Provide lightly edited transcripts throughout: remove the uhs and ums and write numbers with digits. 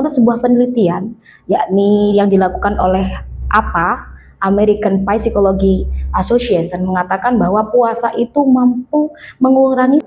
Menurut sebuah penelitian, yakni yang dilakukan oleh APA, American Psychology Association, mengatakan bahwa puasa itu mampu mengurangi.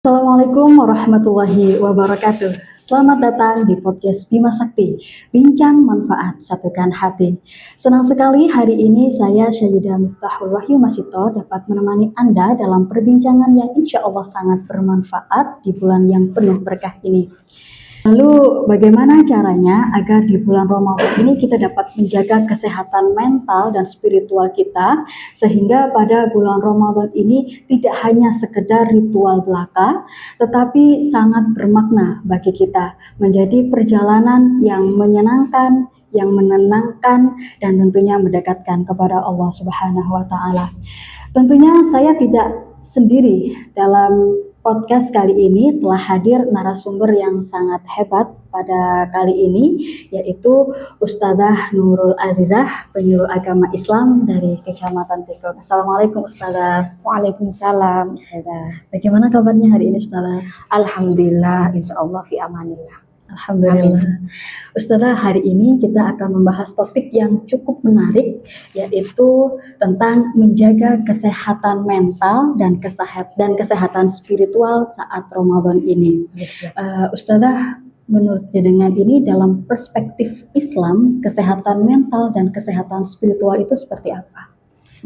Assalamualaikum warahmatullahi wabarakatuh. Selamat datang di podcast Bima Sakti, Bincang Manfaat Satukan Hati. Senang sekali hari ini saya Sayyidah Miftahul Wahyu Masito dapat menemani Anda dalam perbincangan yang insya Allah sangat bermanfaat di bulan yang penuh berkah ini. Lalu bagaimana caranya agar di bulan Ramadan ini kita dapat menjaga kesehatan mental dan spiritual kita sehingga pada bulan Ramadan ini tidak hanya sekedar ritual belaka tetapi sangat bermakna bagi kita menjadi perjalanan yang menyenangkan, yang menenangkan dan tentunya mendekatkan kepada Allah Subhanahu wa taala. Tentunya saya tidak sendiri dalam podcast kali ini, telah hadir narasumber yang sangat hebat pada kali ini, yaitu Ustadzah Nurul Azizah, penyuluh agama Islam dari Kecamatan Tekok. Assalamualaikum Ustadzah. Waalaikumsalam, Ustazah. Bagaimana kabarnya hari ini Ustadzah? Alhamdulillah, insya Allah fi amanillah. Alhamdulillah. Ustadzah, hari ini kita akan membahas topik yang cukup menarik, yaitu tentang menjaga kesehatan mental dan kesehatan spiritual saat Ramadan ini. Ustadzah, menurut jenengan ini dalam perspektif Islam, kesehatan mental dan kesehatan spiritual itu seperti apa?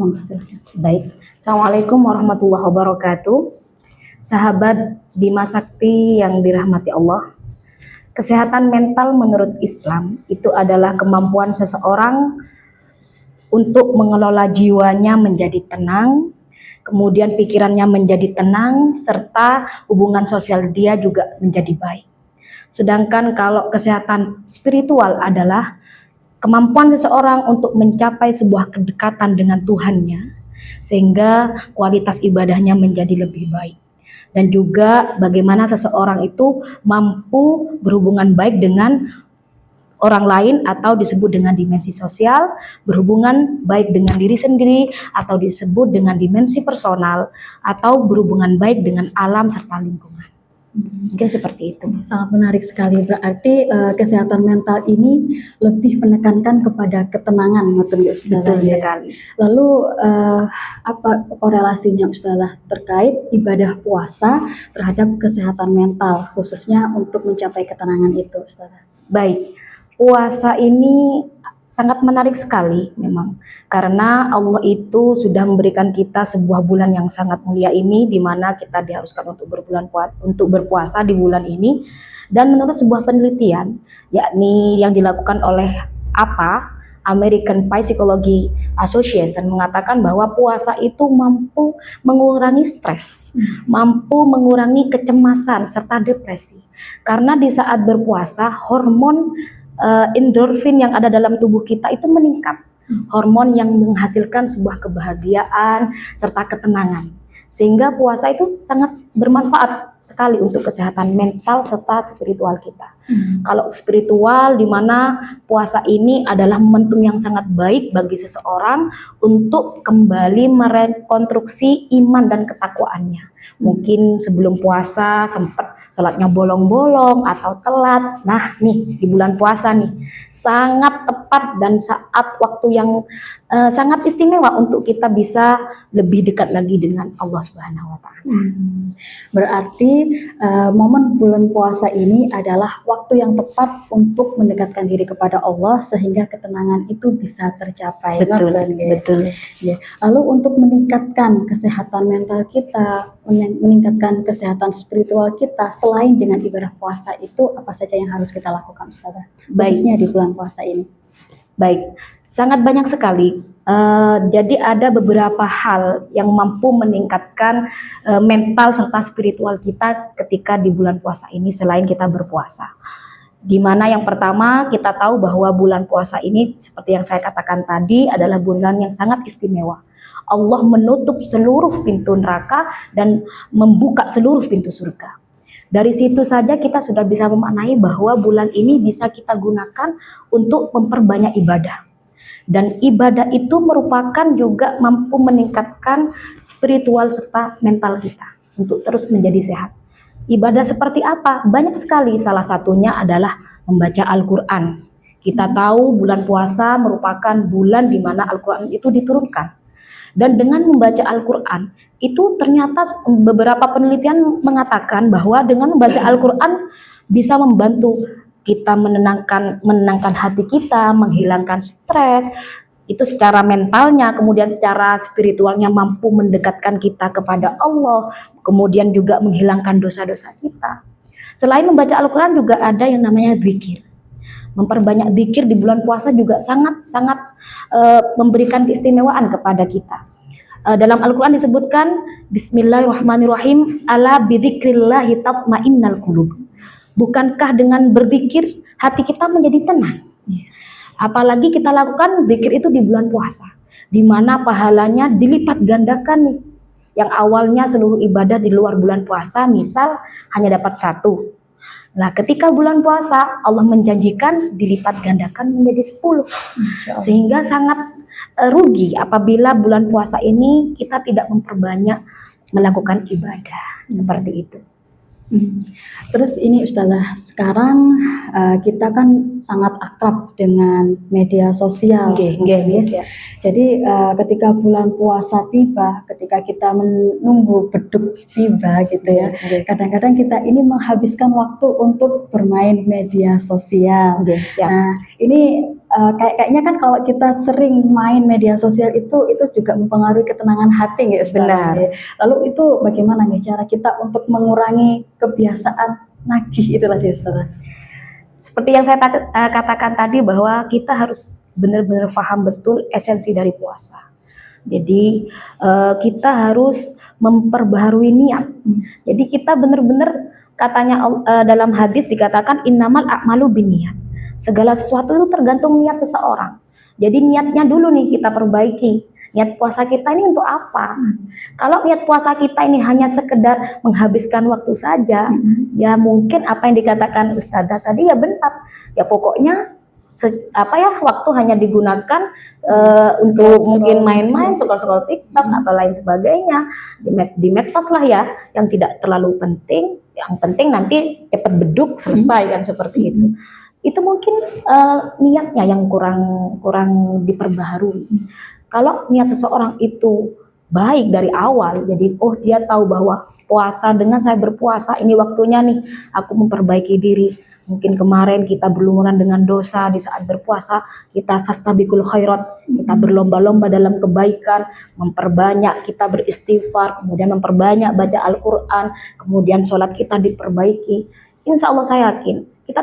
Monggo silakan. Baik, Assalamualaikum warahmatullahi wabarakatuh. Sahabat Bima Sakti yang dirahmati Allah. Kesehatan mental menurut Islam itu adalah kemampuan seseorang untuk mengelola jiwanya menjadi tenang, kemudian pikirannya menjadi tenang, serta hubungan sosial dia juga menjadi baik. Sedangkan kalau kesehatan spiritual adalah kemampuan seseorang untuk mencapai sebuah kedekatan dengan Tuhannya, sehingga kualitas ibadahnya menjadi lebih baik. Dan juga bagaimana seseorang itu mampu berhubungan baik dengan orang lain atau disebut dengan dimensi sosial, berhubungan baik dengan diri sendiri atau disebut dengan dimensi personal, atau berhubungan baik dengan alam serta lingkungan. Mungkin seperti itu. Sangat menarik sekali. Berarti kesehatan mental ini lebih menekankan kepada ketenangan, Betul sekali. Lalu apa korelasinya Ustazah terkait ibadah puasa terhadap kesehatan mental, khususnya untuk mencapai ketenangan itu, Ustazah? Baik, puasa ini sangat menarik sekali memang, karena Allah itu sudah memberikan kita sebuah bulan yang sangat mulia ini, di mana kita diharuskan untuk berpuasa di bulan ini. Dan menurut sebuah penelitian, yakni yang dilakukan oleh APA, American Psychology Association, mengatakan bahwa puasa itu mampu mengurangi stres, mampu mengurangi kecemasan serta depresi. Karena di saat berpuasa hormon endorfin yang ada dalam tubuh kita itu meningkat, hormon yang menghasilkan sebuah kebahagiaan serta ketenangan, sehingga puasa itu sangat bermanfaat sekali untuk kesehatan mental serta spiritual kita. Kalau spiritual, di mana puasa ini adalah momentum yang sangat baik bagi seseorang untuk kembali merekonstruksi iman dan ketakwaannya. Mungkin sebelum puasa sempat sholatnya bolong-bolong atau telat. Nah nih di bulan puasa nih sangat tepat dan saat waktu yang sangat istimewa untuk kita bisa lebih dekat lagi dengan Allah Subhanahu wa taala. Berarti momen bulan puasa ini adalah waktu yang tepat untuk mendekatkan diri kepada Allah sehingga ketenangan itu bisa tercapai. Betul. Ya. Lalu untuk meningkatkan kesehatan mental kita, meningkatkan kesehatan spiritual kita selain dengan ibadah puasa itu apa saja yang harus kita lakukan, Ustazah? Khususnya di bulan puasa ini. Baik, sangat banyak sekali. Jadi ada beberapa hal yang mampu meningkatkan mental serta spiritual kita ketika di bulan puasa ini selain kita berpuasa. Di mana yang pertama kita tahu bahwa bulan puasa ini seperti yang saya katakan tadi adalah bulan yang sangat istimewa. Allah menutup seluruh pintu neraka dan membuka seluruh pintu surga. Dari situ saja kita sudah bisa memaknai bahwa bulan ini bisa kita gunakan untuk memperbanyak ibadah. Dan ibadah itu merupakan juga mampu meningkatkan spiritual serta mental kita untuk terus menjadi sehat. Ibadah seperti apa? Banyak sekali, salah satunya adalah membaca Al-Quran. Kita tahu bulan puasa merupakan bulan di mana Al-Quran itu diturunkan. Dan dengan membaca Al-Quran, itu ternyata beberapa penelitian mengatakan bahwa dengan membaca Al-Quran bisa membantu kita menenangkan hati kita, menghilangkan stres, itu secara mentalnya, kemudian secara spiritualnya mampu mendekatkan kita kepada Allah, kemudian juga menghilangkan dosa-dosa kita. Selain membaca Al-Quran juga ada yang namanya zikir. Memperbanyak zikir di bulan puasa juga sangat-sangat memberikan keistimewaan kepada kita. Dalam Al-Quran disebutkan Bismillahirrahmanirrahim, ala bidzikrillahi tatmainnal qulub. Bukankah dengan berzikir hati kita menjadi tenang? Apalagi kita lakukan zikir itu di bulan puasa, di mana pahalanya dilipat gandakan nih. Yang awalnya seluruh ibadah di luar bulan puasa, misal hanya dapat 1. Nah, ketika bulan puasa, Allah menjanjikan dilipat gandakan menjadi 10. Sehingga sangat rugi apabila bulan puasa ini kita tidak memperbanyak melakukan ibadah seperti itu. Terus ini Ustazah, sekarang kita kan sangat akrab dengan media sosial. Yes, ya. Jadi ketika bulan puasa tiba, ketika kita menunggu beduk tiba gitu ya, kadang-kadang kita ini menghabiskan waktu untuk bermain media sosial. Nah, ini kayaknya kan kalau kita sering main media sosial itu juga mempengaruhi ketenangan hati nggak Ustaz? Benar. Lalu itu bagaimana nih cara kita untuk mengurangi kebiasaan nagih itulah sih Ustaz? Seperti yang saya katakan tadi bahwa kita harus benar-benar paham betul esensi dari puasa. Jadi kita harus memperbaharui niat. Jadi kita benar-benar katanya dalam hadis dikatakan innamal a'malu binniyat. Segala sesuatu itu tergantung niat seseorang. Jadi niatnya dulu nih kita perbaiki. Niat puasa kita ini untuk apa? Kalau niat puasa kita ini hanya sekedar menghabiskan waktu saja, ya mungkin apa yang dikatakan Ustazah tadi ya benar. Ya pokoknya waktu hanya digunakan untuk mungkin main-main, scroll-scroll TikTok atau lain sebagainya di medsos lah ya, yang tidak terlalu penting. Yang penting nanti cepat beduk selesai kan seperti itu. Itu mungkin niatnya yang kurang diperbaharui. Kalau niat seseorang itu baik dari awal, jadi dia tahu bahwa puasa, dengan saya berpuasa ini waktunya nih aku memperbaiki diri. Mungkin kemarin kita berlumuran dengan dosa, di saat berpuasa kita fastabiqul khairat, kita berlomba-lomba dalam kebaikan, memperbanyak kita beristighfar, kemudian memperbanyak baca Al-Quran, kemudian sholat kita diperbaiki. Insya Allah saya yakin kita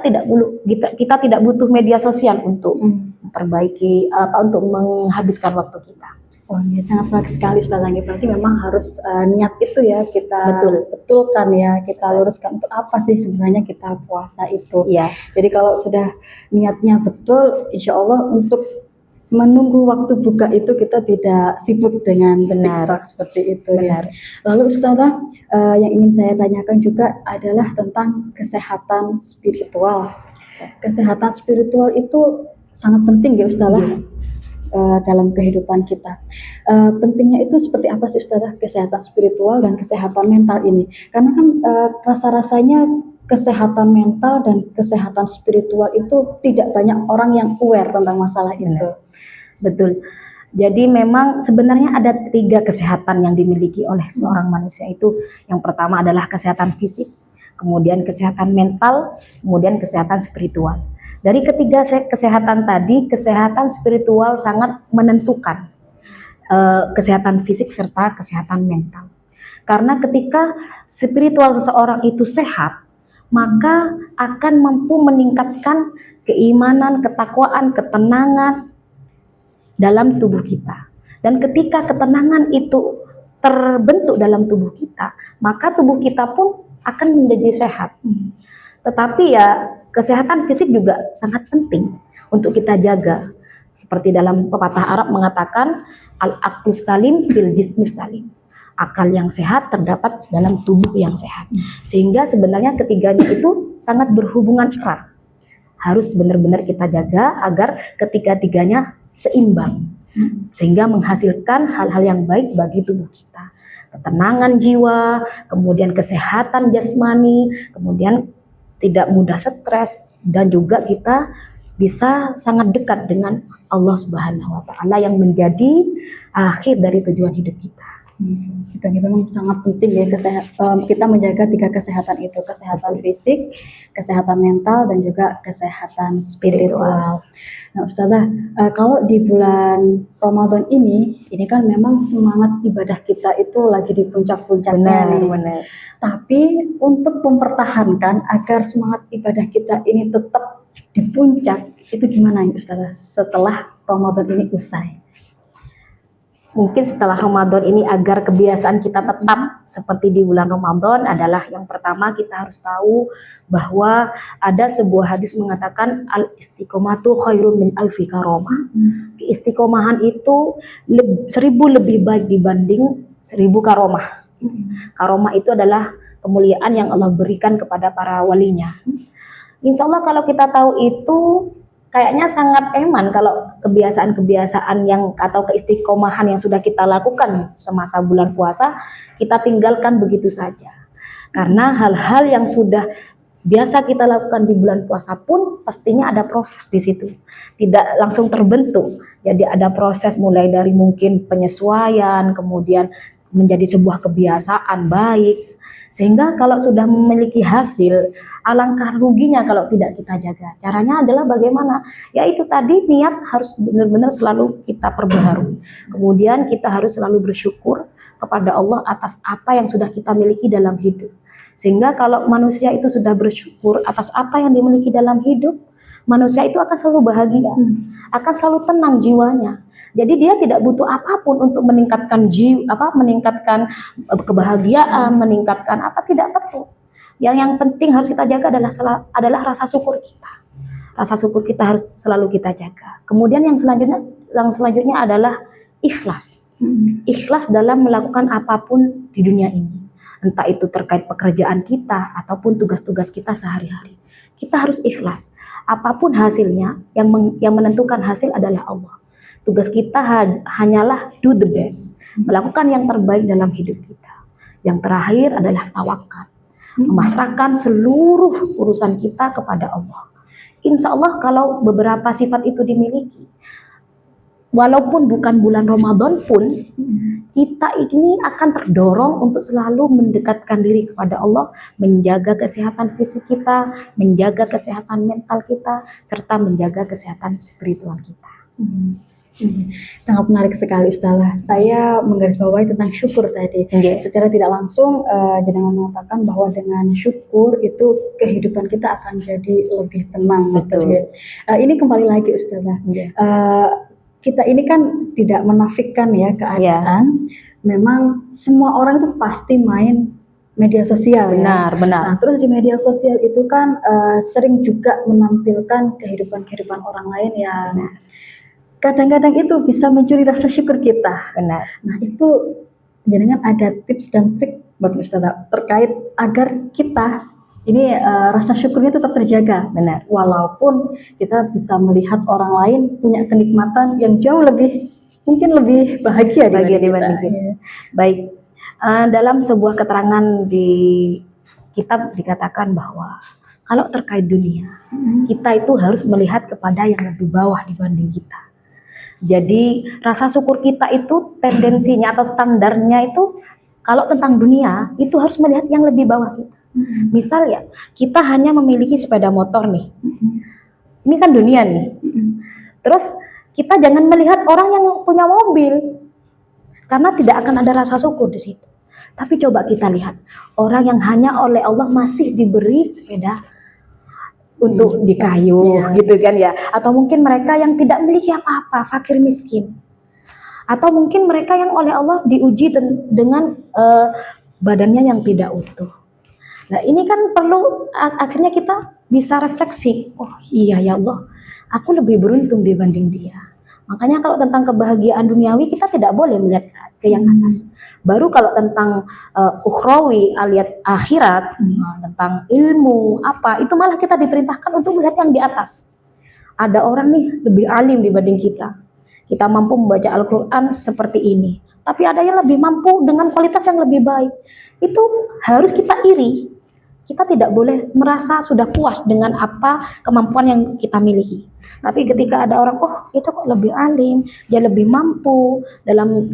tidak butuh media sosial untuk memperbaiki untuk menghabiskan waktu kita. Oh, ini sangat baik sekali Ustazah. Berarti memang harus niat itu ya kita betulkan ya, kita luruskan untuk apa sih sebenarnya kita puasa itu. Iya. Jadi kalau sudah niatnya betul, insya Allah untuk menunggu waktu buka itu kita tidak sibuk dengan TikTok seperti itu. Benar. Ya. Lalu Ustazah, yang ingin saya tanyakan juga adalah tentang kesehatan spiritual. Kesehatan spiritual itu sangat penting ya Ustazah. Dalam kehidupan kita. Pentingnya itu seperti apa sih Ustazah, kesehatan spiritual dan kesehatan mental ini? Karena kan rasa-rasanya kesehatan mental dan kesehatan spiritual itu tidak banyak orang yang aware tentang masalah itu. Betul. Jadi memang sebenarnya ada 3 kesehatan yang dimiliki oleh seorang manusia itu. Yang pertama adalah kesehatan fisik, kemudian kesehatan mental, kemudian kesehatan spiritual. Dari ketiga kesehatan tadi, kesehatan spiritual sangat menentukan kesehatan fisik serta kesehatan mental. Karena ketika spiritual seseorang itu sehat, maka akan mampu meningkatkan keimanan, ketakwaan, ketenangan dalam tubuh kita. Dan ketika ketenangan itu terbentuk dalam tubuh kita, maka tubuh kita pun akan menjadi sehat. Tetapi ya Kesehatan fisik juga sangat penting untuk kita jaga. Seperti dalam pepatah Arab mengatakan, al-aqlus salim fil jismis salim. Akal yang sehat terdapat dalam tubuh yang sehat. Sehingga sebenarnya ketiganya itu sangat berhubungan erat. Harus benar-benar kita jaga agar ketiga-tiganya seimbang. Sehingga menghasilkan hal-hal yang baik bagi tubuh kita. Ketenangan jiwa, kemudian kesehatan jasmani, kemudian tidak mudah stres, dan juga kita bisa sangat dekat dengan Allah Subhanahu wa Ta'ala yang menjadi akhir dari tujuan hidup kita. Itu memang sangat penting ya kita menjaga 3 kesehatan itu, kesehatan fisik, kesehatan mental, dan juga kesehatan spiritual. Nah, Ustazah, kalau di bulan Ramadan ini kan memang semangat ibadah kita itu lagi di puncak-puncaknya nih. Benar. Tapi untuk mempertahankan agar semangat ibadah kita ini tetap di puncak, itu gimana ya Ustazah setelah Ramadan ini usai? Mungkin setelah Ramadan ini agar kebiasaan kita tetap seperti di bulan Ramadan adalah yang pertama kita harus tahu bahwa ada sebuah hadis mengatakan al-istiqomatu khairun min alfi karomah. Keistiqomahan itu 1000 lebih baik dibanding 1000 karomah. Karomah itu adalah kemuliaan yang Allah berikan kepada para walinya. Insya Allah kalau kita tahu itu kayaknya sangat eman kalau kebiasaan-kebiasaan yang atau keistiqomahan yang sudah kita lakukan semasa bulan puasa kita tinggalkan begitu saja. Karena hal-hal yang sudah biasa kita lakukan di bulan puasa pun pastinya ada proses di situ. Tidak langsung terbentuk. Jadi ada proses mulai dari mungkin penyesuaian, kemudian menjadi sebuah kebiasaan baik. Sehingga kalau sudah memiliki hasil, alangkah ruginya kalau tidak kita jaga. Caranya adalah bagaimana? Yaitu tadi niat harus benar-benar selalu kita perbaharui. Kemudian kita harus selalu bersyukur kepada Allah atas apa yang sudah kita miliki dalam hidup. Sehingga kalau manusia itu sudah bersyukur atas apa yang dimiliki dalam hidup, manusia itu akan selalu bahagia, akan selalu tenang jiwanya. Jadi dia tidak butuh apapun untuk meningkatkan meningkatkan kebahagiaan, meningkatkan tidak perlu. Yang penting harus kita jaga adalah rasa syukur kita. Rasa syukur kita harus selalu kita jaga. Kemudian yang selanjutnya adalah ikhlas. Ikhlas dalam melakukan apapun di dunia ini. Entah itu terkait pekerjaan kita ataupun tugas-tugas kita sehari-hari. Kita harus ikhlas. Apapun hasilnya, yang menentukan hasil adalah Allah. Tugas kita hanyalah do the best, melakukan yang terbaik dalam hidup kita. Yang terakhir adalah tawakal, memasrahkan seluruh urusan kita kepada Allah. Insya Allah kalau beberapa sifat itu dimiliki, walaupun bukan bulan Ramadan pun, kita ini akan terdorong untuk selalu mendekatkan diri kepada Allah, menjaga kesehatan fisik kita, menjaga kesehatan mental kita, serta menjaga kesehatan spiritual kita. Sangat menarik sekali Ustazah. Saya menggarisbawahi tentang syukur tadi. Secara tidak langsung jenengan mengatakan bahwa dengan syukur itu kehidupan kita akan jadi lebih tenang. Betul. Ini kembali lagi Ustazah. Kita ini kan tidak menafikan ya keadaan. Memang semua orang itu pasti main media sosial. Benar. Nah, terus di media sosial itu kan sering juga menampilkan kehidupan orang lain yang kadang-kadang itu bisa mencuri rasa syukur kita. Benar. Nah, itu jenengan ada tips dan trik buat Ustazah terkait agar kita ini rasa syukurnya tetap terjaga. Benar. Walaupun kita bisa melihat orang lain punya kenikmatan yang jauh mungkin lebih bahagia dibanding kita. Baik. Dalam sebuah keterangan di kitab dikatakan bahwa kalau terkait dunia, kita itu harus melihat kepada yang lebih bawah dibanding kita. Jadi rasa syukur kita itu tendensinya atau standarnya itu kalau tentang dunia itu harus melihat yang lebih bawah kita. Misal ya, kita hanya memiliki sepeda motor nih. Ini kan dunia nih. Terus kita jangan melihat orang yang punya mobil. Karena tidak akan ada rasa syukur di situ. Tapi coba kita lihat orang yang hanya oleh Allah masih diberi sepeda untuk dikayuh gitu kan ya, atau mungkin mereka yang tidak memiliki apa-apa, fakir miskin, atau mungkin mereka yang oleh Allah diuji dengan badannya yang tidak utuh. Nah ini kan perlu akhirnya kita bisa refleksi, oh iya ya Allah, aku lebih beruntung dibanding dia. Makanya kalau tentang kebahagiaan duniawi kita tidak boleh melihat ke yang atas. Baru kalau tentang ukhrawi alias akhirat, tentang ilmu apa, itu malah kita diperintahkan untuk melihat yang di atas. Ada orang nih lebih alim dibanding kita. Kita mampu membaca Al-Quran seperti ini. Tapi ada yang lebih mampu dengan kualitas yang lebih baik. Itu harus kita iri. Kita tidak boleh merasa sudah puas dengan apa kemampuan yang kita miliki. Tapi ketika ada orang, oh itu kok lebih alim, dia lebih mampu dalam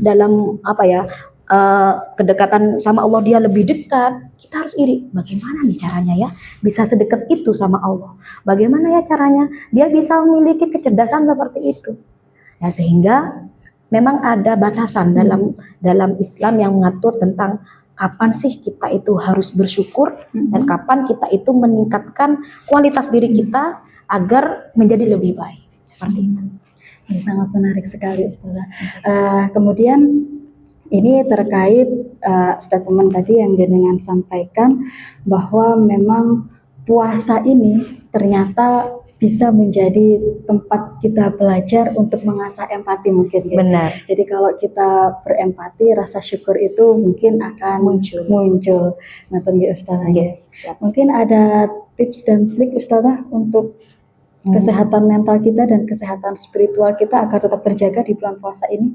apa ya, kedekatan sama Allah dia lebih dekat, kita harus iri. Bagaimana nih caranya ya bisa sedekat itu sama Allah? Bagaimana ya caranya dia bisa memiliki kecerdasan seperti itu? Ya sehingga memang ada batasan dalam Islam yang mengatur tentang kapan sih kita itu harus bersyukur dan kapan kita itu meningkatkan kualitas diri kita agar menjadi lebih baik. Seperti itu. Ini sangat menarik sekali, Ustazah. Kemudian ini terkait statement tadi yang jenengan sampaikan bahwa memang puasa ini ternyata bisa menjadi tempat kita belajar untuk mengasah empati mungkin ya. Benar. Jadi kalau kita berempati, rasa syukur itu mungkin akan muncul. Nah, tunggu Ustazah. Mungkin ada tips dan trik Ustazah untuk kesehatan mental kita dan kesehatan spiritual kita agar tetap terjaga di bulan puasa ini?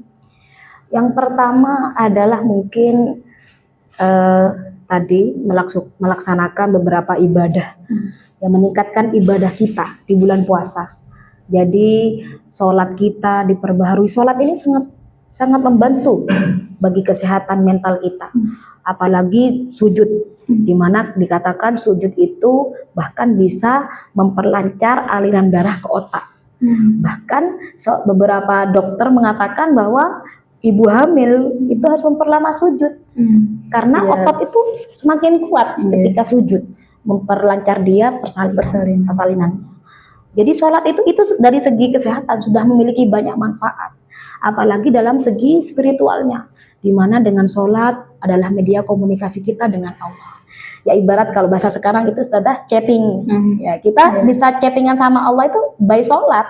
Yang pertama adalah mungkin tadi melaksanakan beberapa ibadah yang meningkatkan ibadah kita di bulan puasa. Jadi sholat kita diperbaharui. Sholat ini sangat membantu bagi kesehatan mental kita. Apalagi sujud, di mana dikatakan sujud itu bahkan bisa memperlancar aliran darah ke otak. Bahkan beberapa dokter mengatakan bahwa ibu hamil itu harus memperlama sujud karena otot itu semakin kuat ketika sujud, memperlancar dia persalinannya. Jadi sholat itu dari segi kesehatan sudah memiliki banyak manfaat, apalagi dalam segi spiritualnya, di mana dengan sholat adalah media komunikasi kita dengan Allah. Ya ibarat kalau bahasa sekarang itu sudah chatting. Ya kita bisa chattingan sama Allah itu by sholat.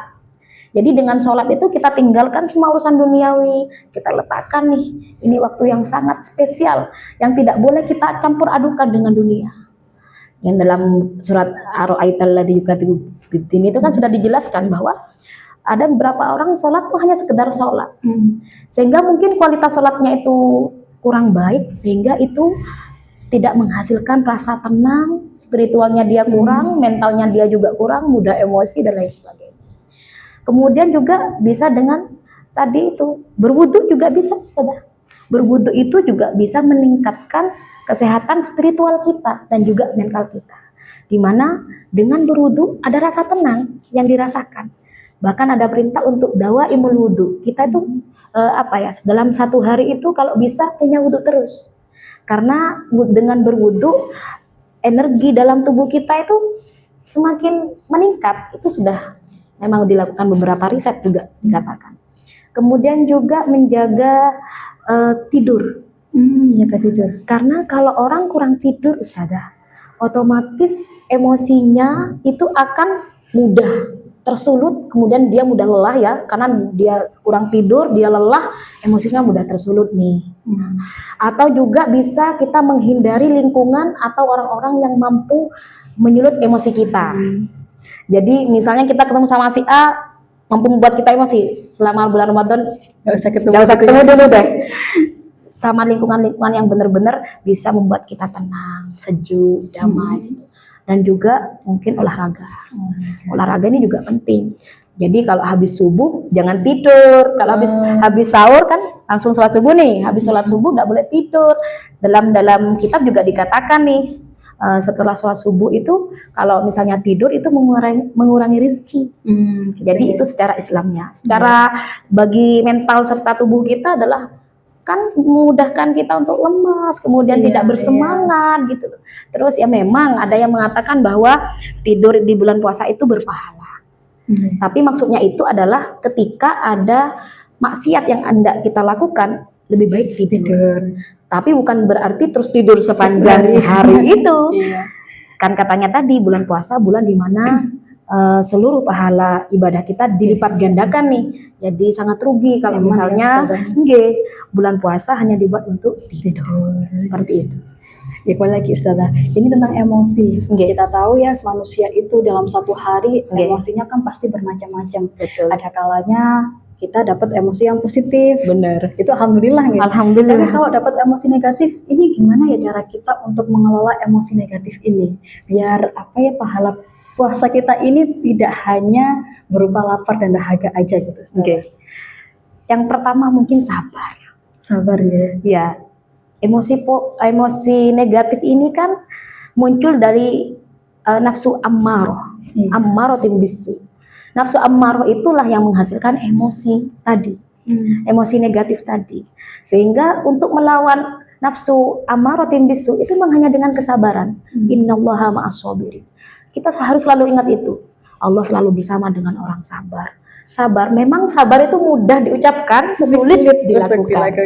Jadi dengan sholat itu kita tinggalkan semua urusan duniawi, kita letakkan nih, ini waktu yang sangat spesial, yang tidak boleh kita campur adukan dengan dunia. Yang dalam surat Ar-Ra'aital ladzi yukadzibu biddin itu kan sudah dijelaskan bahwa ada beberapa orang sholat tuh hanya sekedar sholat, sehingga mungkin kualitas sholatnya itu kurang baik, sehingga itu tidak menghasilkan rasa tenang, spiritualnya dia kurang, mentalnya dia juga kurang, mudah emosi dan lain sebagainya. Kemudian juga bisa dengan tadi itu berwudu juga bisa, Ustazah. Berwudu itu juga bisa meningkatkan kesehatan spiritual kita dan juga mental kita. Dimana dengan berwudu ada rasa tenang yang dirasakan. Bahkan ada perintah untuk dawaimul wudu. Kita itu dalam satu hari itu kalau bisa punya wudu terus. Karena dengan berwudu energi dalam tubuh kita itu semakin meningkat. Itu sudah memang dilakukan beberapa riset juga dikatakan. Kemudian juga menjaga tidur. Menjaga tidur. Karena kalau orang kurang tidur, Ustazah, otomatis emosinya itu akan mudah tersulut, kemudian dia mudah lelah ya, karena dia kurang tidur, dia lelah, emosinya mudah tersulut nih. Atau juga bisa kita menghindari lingkungan atau orang-orang yang mampu menyulut emosi kita. Jadi misalnya kita ketemu sama si A, mampu membuat kita emosi selama bulan Ramadan, nggak usah ketemu dulu deh. Sama lingkungan-lingkungan yang benar-benar bisa membuat kita tenang, sejuk, damai gitu. Dan juga mungkin olahraga. Olahraga ini juga penting. Jadi kalau habis subuh jangan tidur. Kalau habis sahur kan langsung sholat subuh nih. Habis sholat subuh nggak boleh tidur. Dalam kitab juga dikatakan nih, setelah sholat subuh itu kalau misalnya tidur itu mengurangi rezeki. Jadi itu secara Islamnya. Secara bagi mental serta tubuh kita adalah kan memudahkan kita untuk lemas, kemudian tidak bersemangat gitu. Terus ya memang ada yang mengatakan bahwa tidur di bulan puasa itu berpahala. Tapi maksudnya itu adalah ketika ada maksiat yang hendak kita lakukan, lebih baik tidur. Tapi bukan berarti terus tidur sepanjang hari itu. Kan katanya tadi bulan puasa bulan dimana seluruh pahala ibadah kita dilipat gandakan nih. Jadi sangat rugi kalau Emang misalnya ya, Ustazah. nggih, bulan puasa hanya dibuat untuk tidur. Seperti itu. Ya, kembali lagi Ustazah, ini tentang emosi. Nggih. Kita tahu ya manusia itu dalam satu hari Nggih. emosinya kan pasti bermacam-macam. Betul. Ada kalanya kita dapat emosi yang positif. Benar. Itu alhamdulillah gitu. Tapi Alhamdulillah. kalau dapat emosi negatif, ini gimana ya cara kita untuk mengelola emosi negatif ini? Biar apa ya pahala puasa kita ini tidak hanya berupa lapar dan dahaga aja gitu. Ustazah. Oke. Yang pertama mungkin sabar. Sabar ya. Ya, emosi negatif ini kan muncul dari nafsu ammaroh, ammarotin bisu. Nafsu ammaroh itulah yang menghasilkan emosi tadi, emosi negatif tadi. Sehingga untuk melawan nafsu ammarotin bisu itu memang hanya dengan kesabaran. Innallaha ma'as-sabirin. Kita harus selalu ingat itu. Allah selalu bersama dengan orang sabar. Sabar, memang sabar itu mudah diucapkan, sulit dilakukan.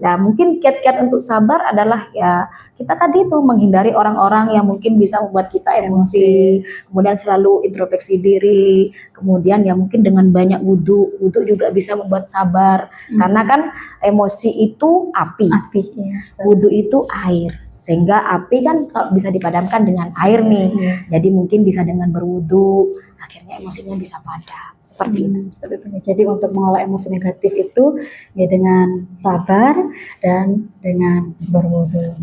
Nah, mungkin kiat-kiat untuk sabar adalah ya kita tadi itu menghindari orang-orang yang mungkin bisa membuat kita emosi, kemudian selalu introspeksi diri, kemudian ya mungkin dengan banyak wudhu juga bisa membuat sabar, karena kan emosi itu api, ya. wudhu itu air. Sehingga api kan bisa dipadamkan dengan air nih. Jadi mungkin bisa dengan berwudu, akhirnya emosinya bisa padam. Seperti itu. Jadi untuk mengolah emosi negatif itu ya dengan sabar dan dengan berwudu.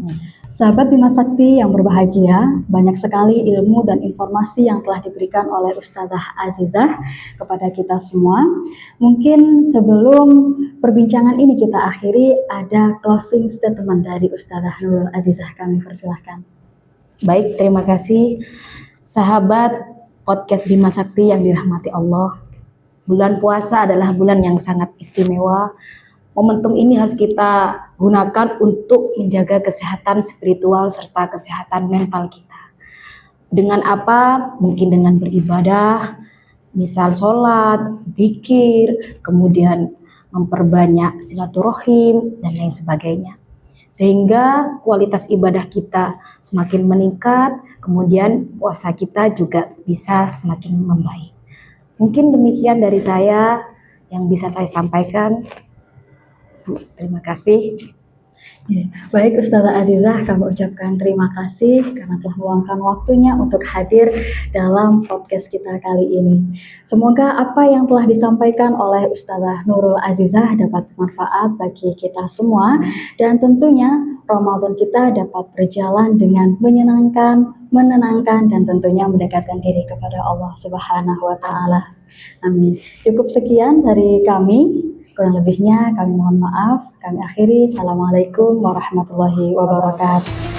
Sahabat Bima Sakti yang berbahagia, banyak sekali ilmu dan informasi yang telah diberikan oleh Ustazah Azizah kepada kita semua. Mungkin sebelum perbincangan ini kita akhiri, ada closing statement dari Ustazah Nurul Azizah, kami persilahkan. Baik, terima kasih sahabat podcast Bima Sakti yang dirahmati Allah. Bulan puasa adalah bulan yang sangat istimewa. Momentum ini harus kita gunakan untuk menjaga kesehatan spiritual serta kesehatan mental kita. Dengan apa? Mungkin dengan beribadah, misal sholat, zikir, kemudian memperbanyak silaturahim, dan lain sebagainya. Sehingga kualitas ibadah kita semakin meningkat, kemudian puasa kita juga bisa semakin membaik. Mungkin demikian dari saya yang bisa saya sampaikan. Terima kasih. Ya, baik Ustazah Azizah, kami ucapkan terima kasih karena telah meluangkan waktunya untuk hadir dalam podcast kita kali ini. Semoga apa yang telah disampaikan oleh Ustazah Nurul Azizah dapat bermanfaat bagi kita semua, dan tentunya Ramadan kita dapat berjalan dengan menyenangkan, menenangkan, dan tentunya mendekatkan diri kepada Allah Subhanahu wa Ta'ala. Amin. Cukup sekian dari kami. Kurang lebihnya kami mohon maaf. Kami akhiri. Assalamualaikum warahmatullahi wabarakatuh.